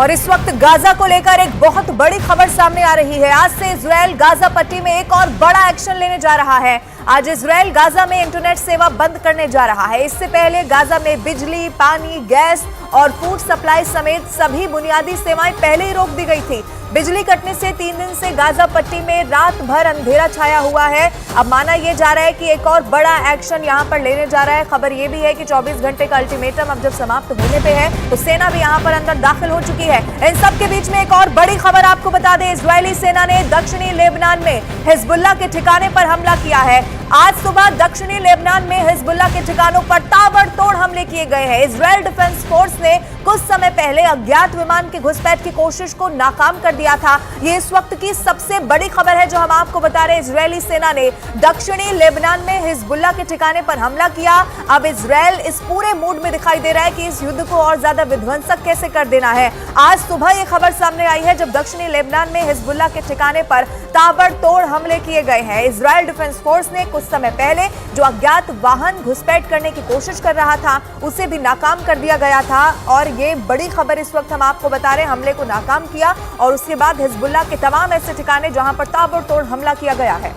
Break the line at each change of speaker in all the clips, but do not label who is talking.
और इस वक्त गाजा को लेकर एक बहुत बड़ी खबर सामने आ रही है। आज से इजराइल गाजा पट्टी में एक और बड़ा एक्शन लेने जा रहा है। आज इजराइल गाजा में इंटरनेट सेवा बंद करने जा रहा है। इससे पहले गाजा में बिजली, पानी, गैस और फूड सप्लाई समेत सभी बुनियादी सेवाएं पहले ही रोक दी गई थी। बिजली कटने से 3 दिन से गाजा पट्टी में रात भर अंधेरा छाया हुआ है। अब माना यह जा रहा है कि एक और बड़ा एक्शन यहां पर लेने जा रहा है। खबर यह भी है कि 24 घंटे का अल्टीमेटम अब जब समाप्त होने पे है तो सेना भी यहां पर अंदर दाखिल हो चुकी है। इन सब के बीच में एक और बड़ी खबर आपको बता दें, इजरायली सेना ने दक्षिणी लेबनान में हिजबुल्लाह के ठिकाने पर हमला किया है। आज सुबह दक्षिणी लेबनान में हिजबुल्लाह के ठिकानों पर ताबड़तोड़ हमले किए गए हैं। इजरायल डिफेंस फोर्स ने कुछ समय पहले अज्ञात विमान की घुसपैठ की कोशिश को नाकाम कर दिया था। ये इस वक्त की सबसे बड़ी खबर है जो हम आपको बता रहे हैं। इजरायली सेना ने दक्षिणी लेबनान में हिजबुल्लाह के ठिकाने पर हमला किया। अब इजरायल इस पूरे मूड में दिखाई दे रहा है कि इस युद्ध को और ज्यादा विध्वंसक कैसे कर देना है। आज सुबह ये खबर सामने आई है जब दक्षिणी लेबनान में हिजबुल्लाह के ठिकाने पर ताबड़तोड़ हमले किए गए हैं। इजरायल डिफेंस फोर्स ने कुछ समय पहले जो अज्ञात वाहन घुसपैठ करने की कोशिश कर रहा था उसे भी नाकाम कर दिया गया था। और ये बड़ी खबर इस वक्त हम आपको बता रहे हैं, हमले को नाकाम किया और उसके बाद हिजबुल्लाह के तमाम ऐसे ठिकाने जहां पर ताबड़तोड़ हमला किया गया है।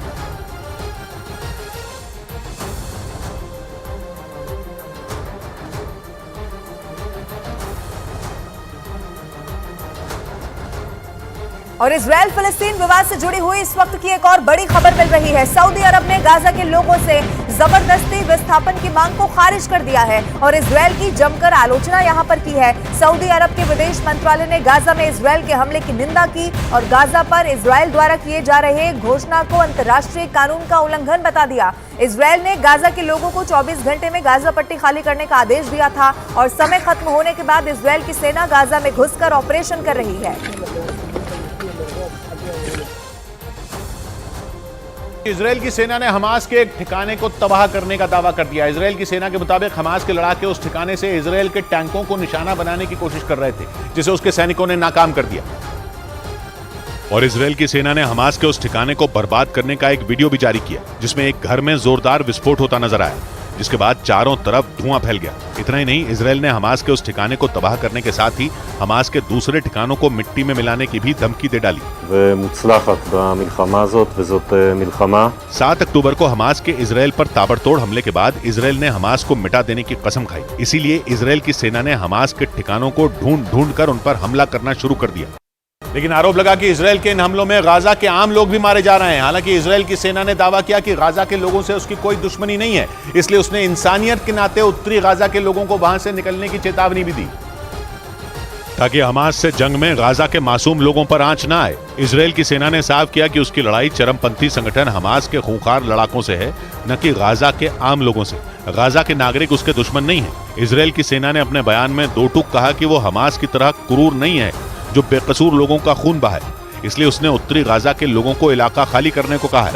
और इजराइल फिलिस्तीन विवाद से जुड़ी हुई इस वक्त की एक और बड़ी खबर मिल रही है। सऊदी अरब ने गाजा के लोगों से जबरदस्ती विस्थापन की मांग को खारिज कर दिया है और इजराइल की जमकर आलोचना यहां पर की है। सऊदी अरब के विदेश मंत्रालय ने गाजा में इजराइल के हमले की निंदा की और गाजा पर इजराइल द्वारा किए जा रहे घोषणा को अंतर्राष्ट्रीय कानून का उल्लंघन बता दिया। इजराइल ने गाजा के लोगों को 24 घंटे में गाजा पट्टी खाली करने का आदेश दिया था और समय खत्म होने के बाद इजराइल की सेना गाजा में घुसकर ऑपरेशन कर रही है।
इजराइल की सेना ने हमास के एक ठिकाने को तबाह करने का दावा कर दिया। इजराइल की सेना के मुताबिक हमास के लड़ाके उस ठिकाने से इजराइल के टैंकों को निशाना बनाने की कोशिश कर रहे थे, जिसे उसके सैनिकों ने नाकाम कर दिया। और इजराइल की सेना ने हमास के उस ठिकाने को बर्बाद करने का एक वीडियो भी जारी किया, जिसमें एक घर में जोरदार विस्फोट होता नजर आया, जिसके बाद चारों तरफ धुआं फैल गया। इतना ही नहीं, इजराइल ने हमास के उस ठिकाने को तबाह करने के साथ ही हमास के दूसरे ठिकानों को मिट्टी में मिलाने की भी धमकी दे डाली। 7 अक्टूबर को हमास के इजराइल पर ताबड़तोड़ हमले के बाद इजराइल ने हमास को मिटा देने की कसम खाई। इसीलिए इजराइल की सेना ने हमास के ठिकानों को ढूंढ कर उन पर हमला करना शुरू कर दिया। लेकिन आरोप लगा कि इजराइल के इन हमलों में गाजा के आम लोग भी मारे जा रहे हैं। हालांकि इजराइल की सेना ने दावा किया कि गाजा के लोगों से उसकी कोई दुश्मनी नहीं है, इसलिए उसने इंसानियत के नाते उत्तरी गाजा के लोगों को वहां से निकलने की चेतावनी भी दी, ताकि हमास से जंग में गाजा के मासूम लोगों पर आंच ना आए। इजराइल की सेना ने साफ किया कि उसकी लड़ाई चरमपंथी संगठन हमास के खूंखार लड़ाकों से है, न कि गाजा के आम लोगों से। गाजा के नागरिक उसके दुश्मन नहीं है। इजराइल की सेना ने अपने बयान में दो टूक कहा कि वो हमास की तरह क्रूर नहीं है जो बेकसूर लोगों का खून बहाए, इसलिए उसने उत्तरी गाजा के लोगों को इलाका खाली करने को कहा है।